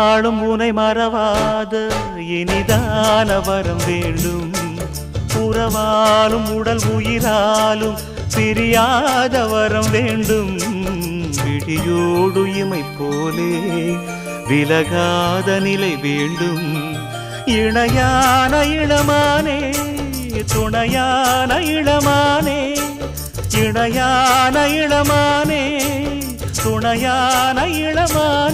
நாளும் உனை மறவாத இனிதான வரம் வேண்டும். உறவாலும் உடல் உயிராலும் பிரியாத வரம் வேண்டும். விழியோடு இமை போலே விலகாத நிலை வேண்டும். இணையான இளமானே துணையான இளமானே, இணையான இளமானே துணையான இளமானே.